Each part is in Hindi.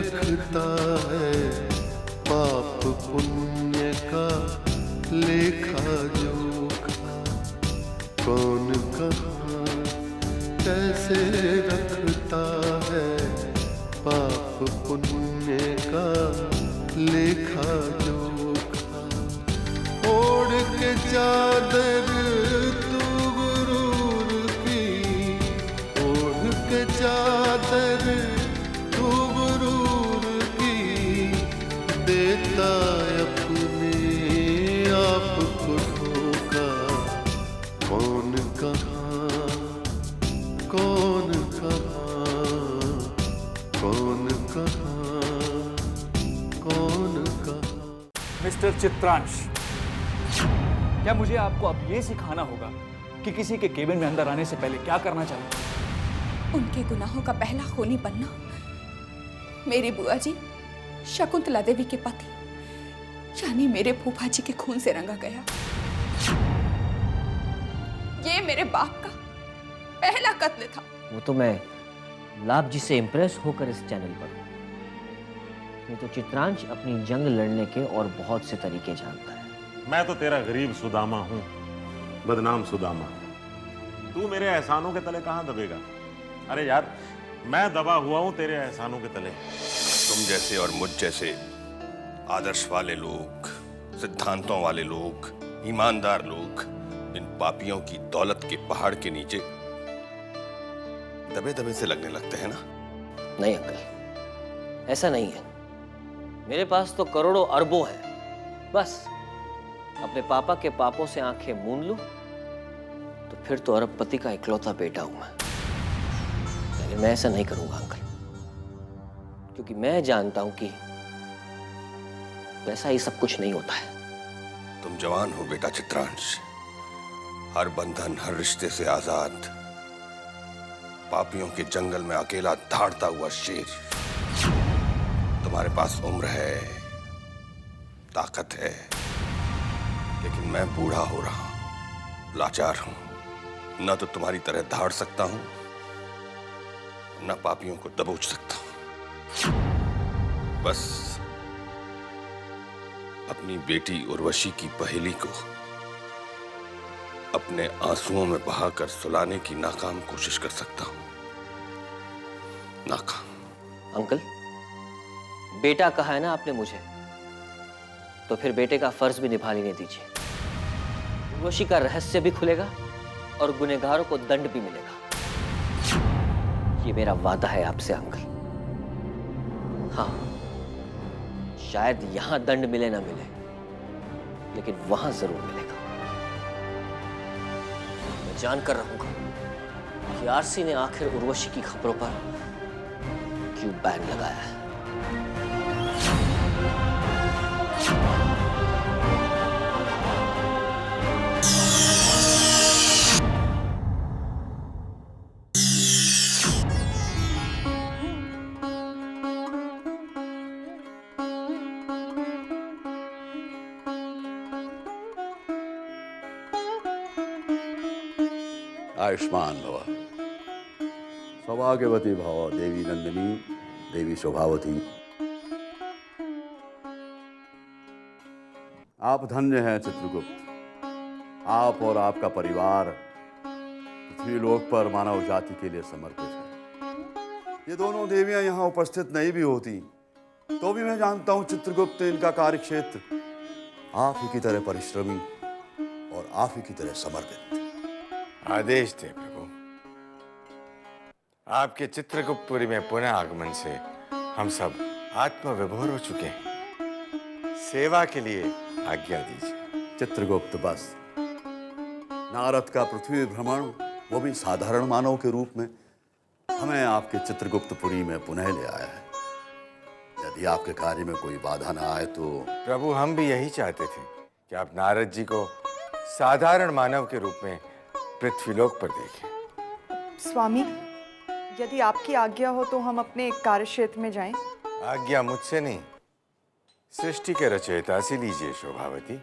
रखता है पाप पुण्य का लेखा जोखा। कौन कहाँ कैसे रखता है पाप पुण्य का लेखा जोखा। ओढ़ के चादर तू गुरूर की, ओढ़ के चादर तू गुरूर की, देता अपने आप को धोखा। कौन कहाँ कौन कहाँ कौन कहाँ कौन कहाँ। मिस्टर चित्रांश, क्या मुझे आपको अब ये सिखाना होगा कि किसी के केबिन में अंदर आने से पहले क्या करना चाहिए? उनके गुनाहों का पहला खूनी बनना मेरी बुआ जी शकुंतला देवी के पति यानी मेरे फूफा जी के खून से रंगा गया। ये मेरे बाप का पहला कत्ल था। वो तो मैं लाभ जी से इम्प्रेस होकर इस चैनल पर हूँ। नहीं तो चित्रांश अपनी जंग लड़ने के और बहुत से तरीके जानता है। मैं तो तेरा गरीब सुदामा हूँ, बदनाम सुदामा। तू मेरे एहसानों के तले कहाँ दबेगा? अरे यार, मैं दबा हुआ हूँ तेरे एहसानों के तले। तुम जैसे और मुझ जैसे आदर्श वाले लोग, सिद्धांतों वाले लोग, ईमानदार लोग इन पापियों की दौलत के पहाड़ के नीचे दबे दबे से लगने लगते हैं ना? नहीं अंकल, ऐसा नहीं है। मेरे पास तो करोड़ों अरबों हैं। बस अपने पापा के पापों से आंखें मूंद लूं तो फिर तो अरबपति का इकलौता बेटा हूं मैं। लेकिन मैं ऐसा नहीं करूंगा अंकल, क्योंकि मैं जानता हूं कि वैसा ही सब कुछ नहीं होता है। तुम जवान हो बेटा चित्रांश, हर बंधन हर रिश्ते से आजाद, पापियों के जंगल में अकेला दहाड़ता हुआ शेर। तुम्हारे पास उम्र है, ताकत है, लेकिन मैं बूढ़ा हो रहा हूं, लाचार हूं। न तो तुम्हारी तरह दहाड़ सकता हूं, न पापियों को दबोच सकता हूं। बस अपनी बेटी उर्वशी की पहेली को अपने आंसुओं में बहाकर सुलाने की नाकाम कोशिश कर सकता हूं। नाकाम। अंकल, बेटा कहा है ना आपने मुझे, तो फिर बेटे का फर्ज भी निभा लेने दीजिए। उर्वशी का रहस्य भी खुलेगा और गुनहगारों को दंड भी मिलेगा। ये मेरा वादा है आपसे अंकल। हाँ, शायद यहां दंड मिले ना मिले, लेकिन वहां जरूर मिलेगा। मैं जानकर रहूंगा कि आरसी ने आखिर उर्वशी की खबरों पर क्यों बैन लगाया है। आयुष्मान भव। सौभाग्यवती भव देवी नंदिनी, देवी शोभावती। आप धन्य हैं चित्रगुप्त। आप और आपका परिवार पृथ्वीलोक पर मानव जाति के लिए समर्पित है। ये दोनों देवियां यहाँ उपस्थित नहीं भी होती तो भी मैं जानता हूँ चित्रगुप्त, इनका कार्यक्षेत्र आप ही की तरह परिश्रमी और आप ही की तरह समर्पित। आदेश थे प्रभु। आपके चित्रगुप्तपुरी में पुनः आगमन से हम सब आत्मविभोर हो चुके हैं। सेवा के लिए आज्ञा दीजिए। चित्रगुप्त, बस नारद का पृथ्वी भ्रमण, वो भी साधारण मानव के रूप में, हमें आपके चित्रगुप्तपुरी में पुनः ले आया है। यदि आपके कार्य में कोई बाधा ना आए तो। प्रभु, हम भी यही चाहते थे कि आप नारद जी को साधारण मानव के रूप में पृथ्वीलोक पर देखें। स्वामी, यदि आपकी आज्ञा हो तो हम अपने कार्य क्षेत्र में जाएं। आज्ञा मुझसे नहीं, सृष्टि के रचयिता से लीजिए शोभावती,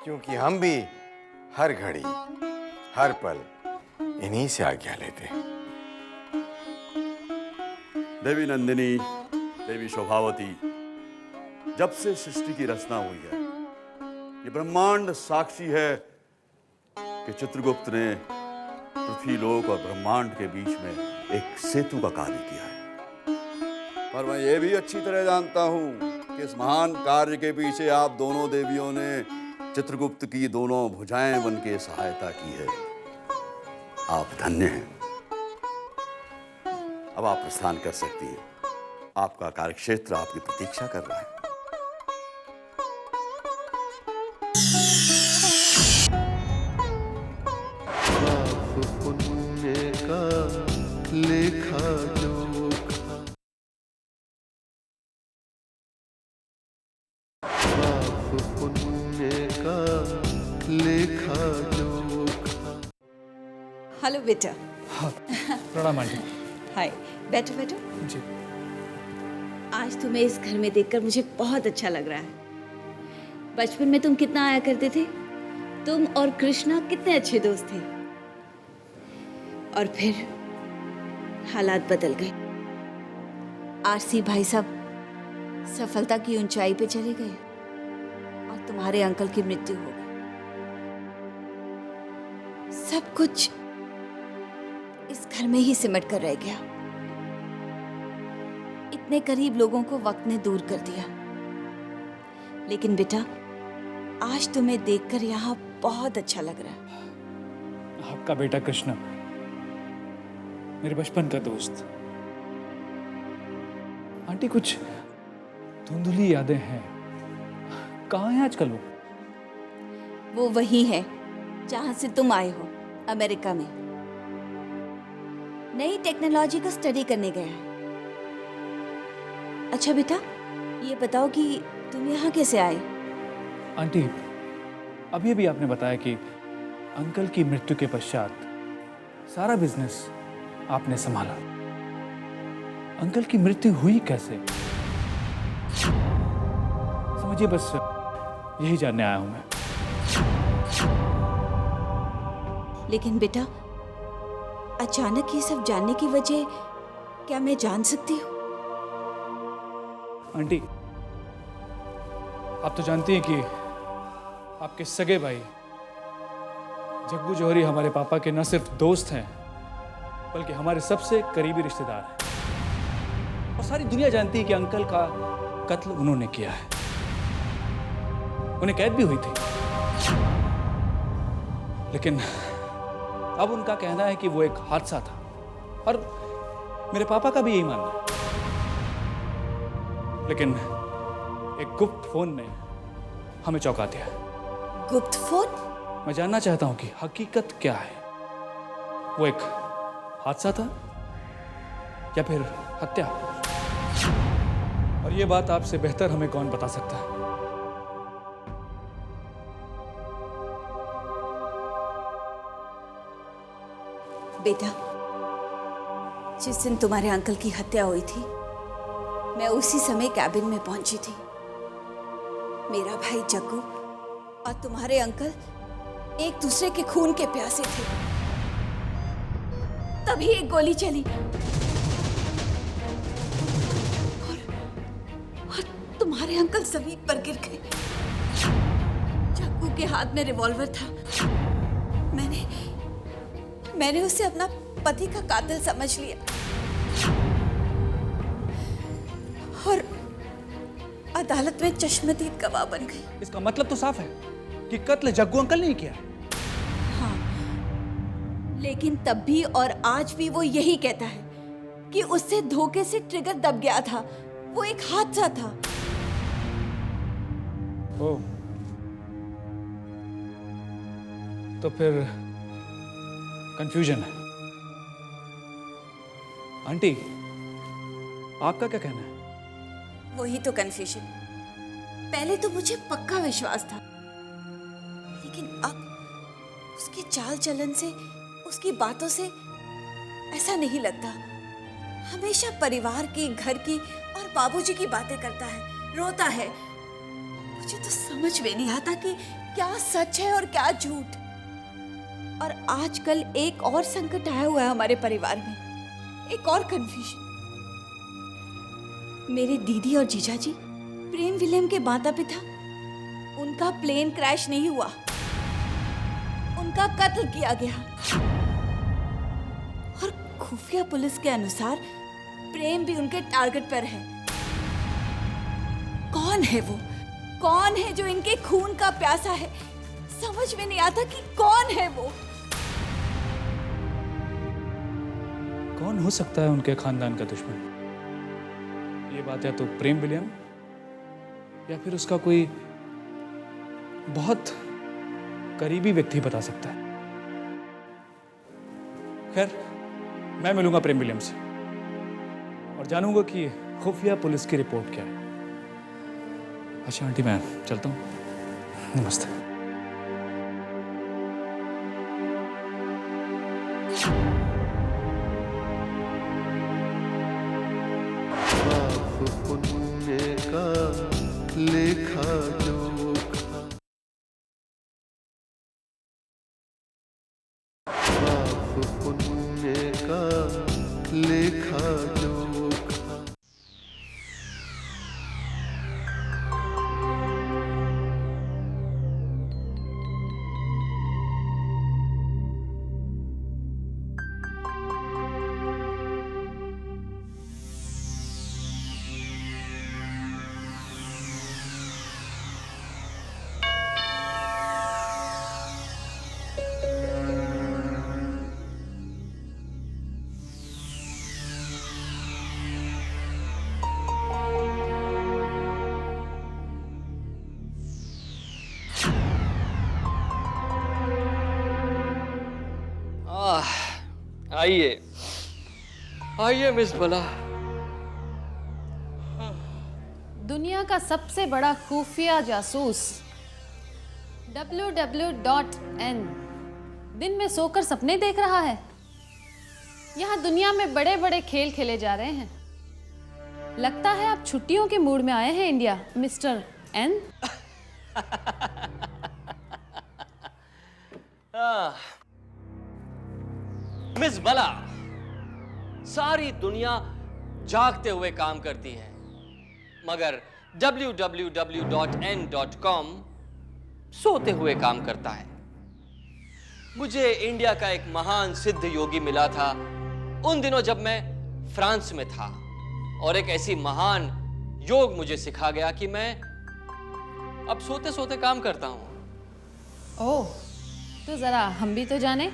क्योंकि हम भी हर घड़ी हर पल इन्हीं से आज्ञा लेते हैं। देवी नंदिनी, देवी शोभावती, जब से सृष्टि की रचना हुई है, ये ब्रह्मांड साक्षी है कि चित्रगुप्त ने पृथ्वीलोक और ब्रह्मांड के बीच में एक सेतु का कार्य किया है। पर मैं ये भी अच्छी तरह जानता हूं कि इस महान कार्य के पीछे आप दोनों देवियों ने चित्रगुप्त की दोनों भुजाएं बन के सहायता की है। आप धन्य हैं। अब आप प्रस्थान कर सकती हैं। आपका कार्यक्षेत्र आपकी प्रतीक्षा कर रहा है। पाप पुण्य का लेखा जोखा, पाप पुण्य का लेखा जोखा। हेलो बेटा। हाँ, प्रणाम आंटी। हाय, बैठो बैठो। जी। आज तुम्हें इस घर में देखकर मुझे बहुत अच्छा लग रहा है। बचपन में तुम कितना आया करते थे। तुम और कृष्णा कितने अच्छे दोस्त थे, और फिर हालात बदल गए। आरसी भाई साहब सफलता की ऊंचाई पे चले गए और तुम्हारे अंकल की मृत्यु हो गई। सब कुछ इस घर में ही सिमट कर रह गया। इतने करीब लोगों को वक्त ने दूर कर दिया। लेकिन बेटा, आज तुम्हें देखकर यहाँ बहुत अच्छा लग रहा है। आपका बेटा कृष्णा, मेरे बचपन का दोस्त। आंटी, कुछ धुंधली यादें हैं। कहाँ हैं आजकल वो? वो वही है जहाँ से तुम आए हो, अमेरिका में। नई टेक्नोलॉजी का स्टडी करने गया है। अच्छा बेटा, ये बताओ कि तुम यहाँ कैसे आए? आंटी, अभी अभी आपने बताया कि अंकल की मृत्यु के पश्चात सारा बिजनेस आपने संभाला। अंकल की मृत्यु हुई कैसे? समझिए, बस यही जानने आया हूं मैं। लेकिन बेटा, अचानक ये सब जानने की वजह क्या मैं जान सकती हूँ? आंटी, आप तो जानती हैं कि आपके सगे भाई जग्गू जौहरी हमारे पापा के न सिर्फ दोस्त हैं, बल्कि हमारे सबसे करीबी रिश्तेदार हैं। और सारी दुनिया जानती है कि अंकल का कत्ल उन्होंने किया है। उन्हें कैद भी हुई थी। लेकिन अब उनका कहना है कि वो एक हादसा था, और मेरे पापा का भी यही मानना है। लेकिन एक गुप्त फोन ने हमें चौंका दिया। गुप्त फोन? मैं जानना चाहता हूं कि हकीकत क्या है। वो एक हादसा था या फिर हत्या? और ये बात आपसे बेहतर हमें कौन बता सकता है? बेटा, जिस दिन तुम्हारे अंकल की हत्या हुई थी, मैं उसी समय कैबिन में पहुंची थी। मेरा भाई जग्गू और तुम्हारे अंकल एक दूसरे के खून के प्यासे थे। तभी एक गोली चली और तुम्हारे अंकल जमीन पर गिर गए। जग्गू के हाथ में रिवॉल्वर था। मैंने उसे अपना पति का कातिल समझ लिया और अदालत में चश्मदीद गवाह बन गई। इसका मतलब तो साफ है कि कत्ल जग्गू अंकल ने किया है। हाँ, लेकिन तब भी और आज भी वो यही कहता है कि उससे धोखे से ट्रिगर दब गया था। वो एक हादसा था। ओह, तो फिर कंफ्यूजन है। आंटी, आपका क्या कहना है? वही तो कंफ्यूजन। पहले तो मुझे पक्का विश्वास था, लेकिन अब उसके चाल चलन से, उसकी बातों से ऐसा नहीं लगता। हमेशा परिवार की, घर की और बाबूजी की बातें करता है, रोता है। मुझे तो समझ में नहीं आता कि क्या सच है और क्या झूठ। और आजकल एक और संकट आया हुआ है हमारे परिवार में, एक और कंफ्यूजन। मेरे दीदी और जीजा जी प्रेम विलियम के माता पिता, उनका प्लेन क्रैश नहीं हुआ, उनका कत्ल किया गया। और खुफिया पुलिस के अनुसार प्रेम भी उनके टारगेट पर है। कौन है वो? कौन है जो इनके खून का प्यासा है? समझ में नहीं आता कि कौन है वो। कौन हो सकता है उनके खानदान का दुश्मन? ये बात या तो प्रेम विलियम या फिर उसका कोई बहुत करीबी व्यक्ति बता सकता है। खैर, मैं मिलूंगा प्रेम विलियम से और जानूंगा कि खुफिया पुलिस की रिपोर्ट क्या है। अच्छा आंटी, मैं चलता हूँ। नमस्ते। पाप पुण्य का लेखा जोखा, पाप पुण्य का लेखा जोखा। आइए आइए मिस बला। दुनिया का सबसे बड़ा खुफिया जासूस www.n दिन में सोकर सपने देख रहा है। यहाँ दुनिया में बड़े बड़े खेल खेले जा रहे हैं। लगता है आप छुट्टियों के मूड में आए हैं इंडिया, मिस्टर एन। मिस बला, सारी दुनिया जागते हुए काम करती है, मगर www.n.com सोते हुए काम करता है। मुझे इंडिया का एक महान सिद्ध योगी मिला था उन दिनों जब मैं फ्रांस में था, और एक ऐसी महान योग मुझे सिखा गया कि मैं अब सोते सोते काम करता हूं। ओह, तो जरा हम भी तो जाने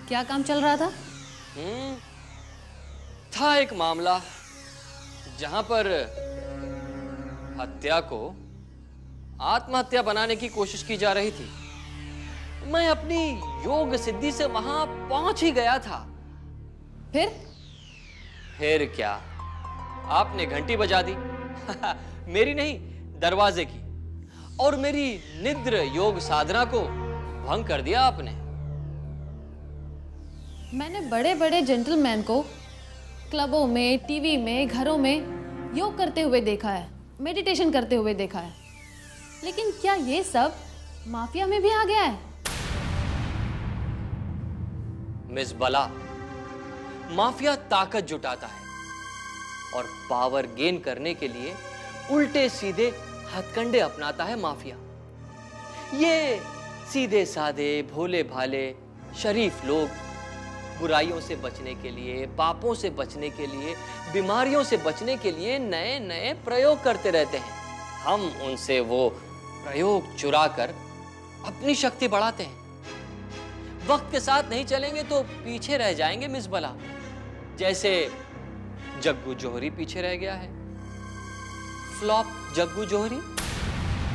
क्या काम चल रहा था। था एक मामला जहां पर हत्या को आत्महत्या बनाने की कोशिश की जा रही थी। मैं अपनी योग सिद्धि से वहां पहुंच ही गया था। फिर क्या, आपने घंटी बजा दी मेरी नहीं, दरवाजे की, और मेरी निद्र योग साधना को भंग कर दिया आपने। मैंने बड़े बड़े जेंटलमैन को क्लबों में, टीवी में, घरों में योग करते हुए देखा है, मेडिटेशन करते हुए देखा है, लेकिन क्या ये सब माफिया में भी आ गया है? मिस बला, माफिया ताकत जुटाता है और पावर गेन करने के लिए उल्टे सीधे हथकंडे अपनाता है माफिया। ये सीधे साधे भोले भाले शरीफ लोग बुराइयों से बचने के लिए, पापों से बचने के लिए, बीमारियों से बचने के लिए नए नए प्रयोग करते रहते हैं। हम उनसे वो प्रयोग चुरा कर अपनी शक्ति बढ़ाते हैं। वक्त के साथ नहीं चलेंगे तो पीछे रह जाएंगे मिस बला, जैसे जग्गू जोहरी पीछे रह गया है। फ्लॉप जग्गू जोहरी।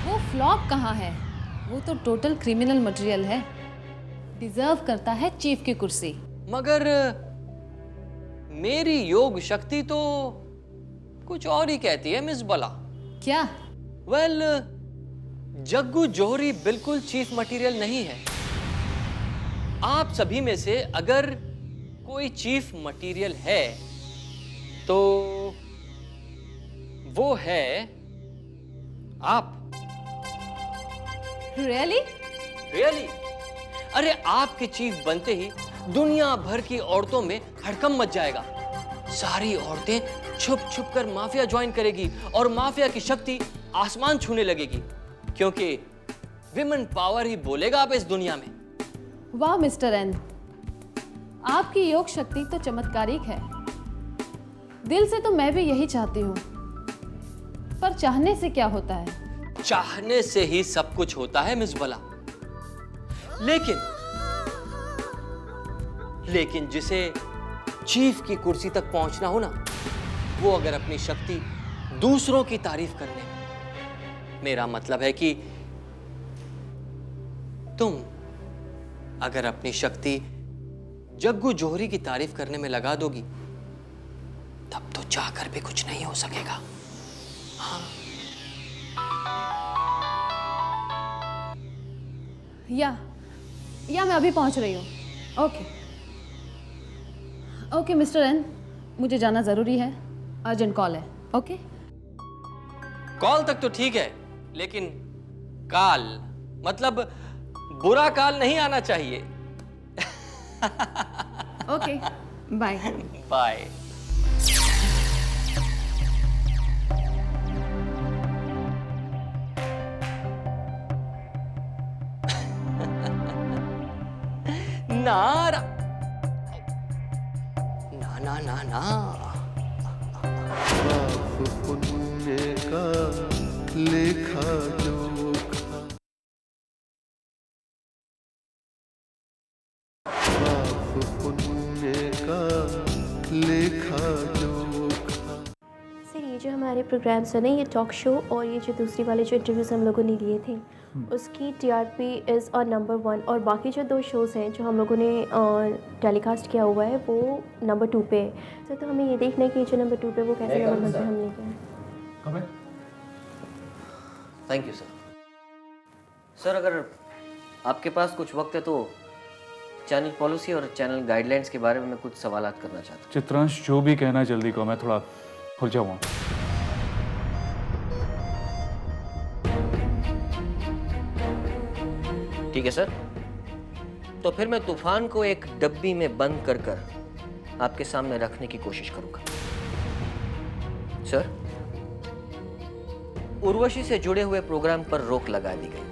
वो फ्लॉप कहाँ है, वो तो टोटल क्रिमिनल मटेरियल है, डिजर्व करता है चीफ की कुर्सी। मगर मेरी योग शक्ति तो कुछ और ही कहती है मिस बला। क्या? वेल, जग्गू जोहरी बिल्कुल चीफ मटेरियल नहीं है। आप सभी में से अगर कोई चीफ मटेरियल है तो वो है आप। रियली? रियली? अरे आपके चीफ बनते ही दुनिया भर की औरतों में हड़कंप मच जाएगा। सारी औरतें छुप छुप कर माफिया ज्वाइन करेगी और माफिया की शक्ति आसमान छूने लगेगी, क्योंकि विमेन पावर ही बोलेगा अब इस दुनिया में। वाह मिस्टर एन, आपकी योग शक्ति तो चमत्कारिक है। दिल से तो मैं भी यही चाहती हूँ, पर चाहने से क्या होता है? चाहने से ही सब कुछ होता है मिस बला। लेकिन जिसे चीफ की कुर्सी तक पहुंचना हो ना, वो अगर अपनी शक्ति दूसरों की तारीफ करने में, मेरा मतलब है कि तुम अगर अपनी शक्ति जग्गू जोहरी की तारीफ करने में लगा दोगी, तब तो चाहकर भी कुछ नहीं हो सकेगा। हाँ। या मैं अभी पहुंच रही हूँ। ओके मिस्टर एन, मुझे जाना जरूरी है, अर्जेंट कॉल है। ओके कॉल तक तो ठीक है, लेकिन काल मतलब बुरा काल नहीं आना चाहिए। Okay bye bye. नारा ना ना ना ना, पाप पुण्य का लेखा जोखा, पाप पुण्य का लेखा जोखा। सर ये जो हमारे प्रोग्राम्स है ना, ये टॉक शो और ये जो दूसरी वाले जो इंटरव्यूज़ हम लोगों ने लिए थे, उसकी TRP इज़ और नंबर 1, और बाकी जो 2 शोज़ हैं जो हम लोगों ने टेलीकास्ट किया हुआ है वो नंबर 2 पे है। सर तो हमें ये देखना है कि जो नंबर 2 पे वो कैसे नंबर 1 पे हमने किया। Thank you sir. सर अगर आपके पास कुछ वक्त है तो चैनल पॉलिसी और चैनल गाइडलाइंस के बारे में मैं कुछ सवालात करना चाहता हूँ। चित्रांश जो भी कहना जल्दी को, मैं थोड़ा उलझा हुआ हूँ। ठीक है सर, तो फिर मैं तूफान को एक डब्बी में बंद कर आपके सामने रखने की कोशिश करूंगा। सर, उर्वशी से जुड़े हुए प्रोग्राम पर रोक लगा दी गई।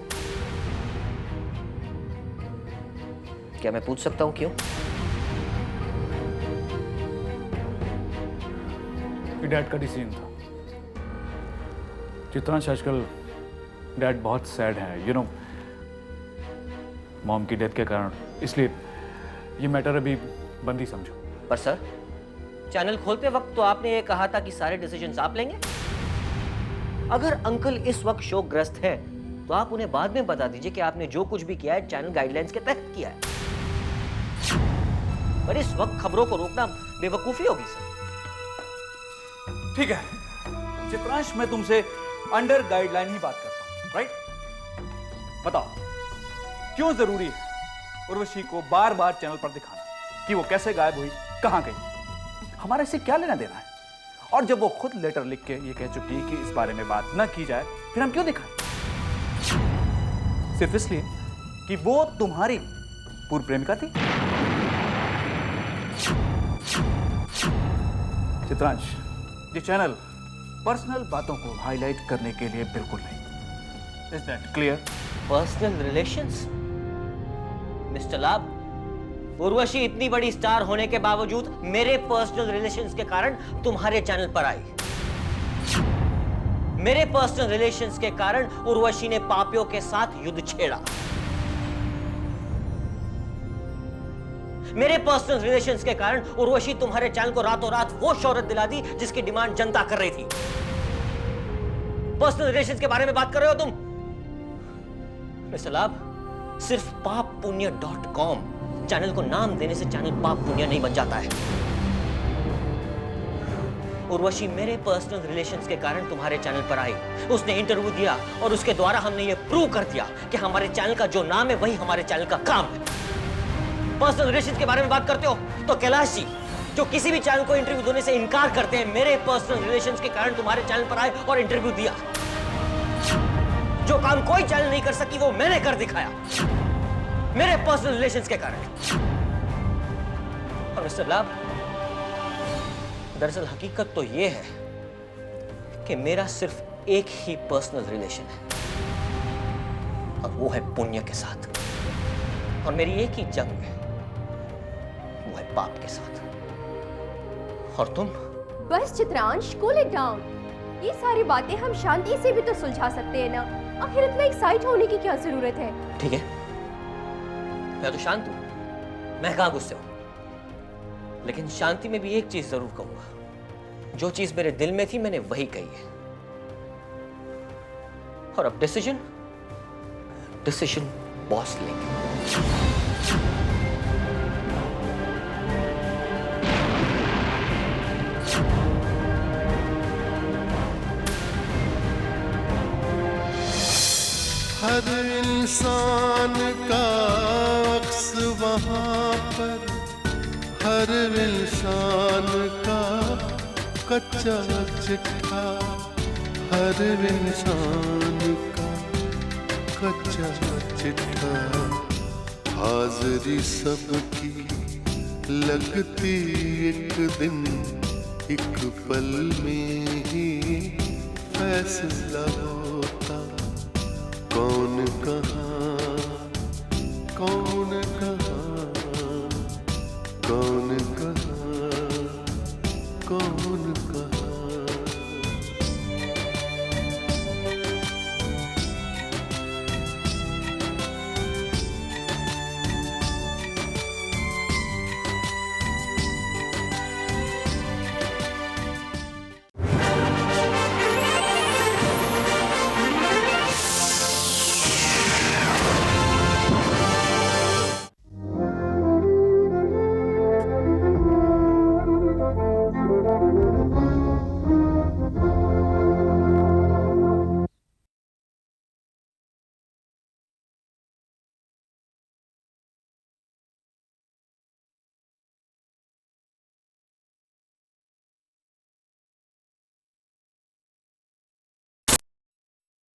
क्या मैं पूछ सकता हूं क्यों? डैड का डिसीजन था। चित्रांश आजकल डैड बहुत सैड है, यू नो, मॉम की डेथ के कारण, इसलिए ये मैटर अभी बंद ही समझो। पर सर, चैनल खोलते वक्त तो आपने ये कहा था कि सारे डिसीजंस आप लेंगे। अगर अंकल इस वक्त शोकग्रस्त हैं, तो आप उन्हें बाद में बता दीजिए कि आपने जो कुछ भी किया है चैनल गाइडलाइंस के तहत किया है। पर इस वक्त खबरों को रोकना बेवकूफी होगी सर। ठीक है चित्रांश, मैं तुमसे अंडर गाइडलाइन ही बात करता हूं, राइट? बताओ क्यों जरूरी है उर्वशी को बार बार चैनल पर दिखाना कि वो कैसे गायब हुई, कहां गई? हमारे से क्या लेना देना है? और जब वो खुद लेटर लिख के ये कह चुकी है कि इस बारे में बात न की जाए, फिर हम क्यों दिखाएं? सिर्फ इसलिए कि वो तुम्हारी पूर्व प्रेमिका थी? चित्रांश, ये चैनल पर्सनल बातों को हाईलाइट करने के लिए बिल्कुल नहीं। Is that clear? Personal relations? Mister लाभ, उर्वशी इतनी बड़ी स्टार होने के बावजूद मेरे पर्सनल रिलेशंस के कारण तुम्हारे चैनल पर आई। मेरे पर्सनल रिलेशंस के कारण उर्वशी ने पापियों के साथ युद्ध छेड़ा। मेरे पर्सनल रिलेशंस के कारण उर्वशी तुम्हारे चैनल को रातों रात वो शोहरत दिला दी जिसकी डिमांड जनता कर रही थी। पर्सनल रिलेशंस के बारे में बात कर रहे हो तुम? मिस्टर लाभ, सिर्फ pappunya.com चैनल को नाम देने से चैनल पाप पुण्य नहीं बन जाता है। उर्वशी मेरे पर्सनल रिलेशंस के कारण तुम्हारे चैनल पर आई, उसने इंटरव्यू दिया और उसके द्वारा हमने ये प्रूव कर दिया कि हमारे चैनल का जो नाम है वही हमारे चैनल का काम है। पर्सनल रिलेशंस के बारे में बात करते हो तो कैलाश जी, जो किसी भी चैनल को इंटरव्यू देने से इनकार करते हैं, मेरे पर्सनल रिलेशंस के कारण तुम्हारे चैनल पर आए और इंटरव्यू दिया। जो काम कोई चैनल नहीं कर सकी वो मैंने कर दिखाया, मेरे पर्सनल रिलेशंस के कारण। और मिस्टर लाभ, दरअसल हकीकत तो ये है कि मेरा सिर्फ एक ही पर्सनल रिलेशन है, और वो है पुण्य के साथ। और मेरी एक ही जंग है, वो है पाप के साथ। और तुम? बस चित्रांश, कूल इट डाउन। ये सारी बातें हम शांति से भी तो सुलझा सकते हैं ना। आखिर इतना एक्साइट होने की क्या जरूरत है? ठीक है, मैं तो शांत हूं, मैं कहां गुस्से हूं। लेकिन शांति में भी एक चीज जरूर कहूंगा, जो चीज मेरे दिल में थी मैंने वही कही है। और अब डिसीजन बॉस लेंगे। हर इंसान का अक्स वहाँ पर, हर इंसान का कच्चा चिट्ठा, हर इंसान का कच्चा चिट्ठा। हाजिरी सबकी लगती एक दिन, एक पल में ही फैसला होता कौन कहाँ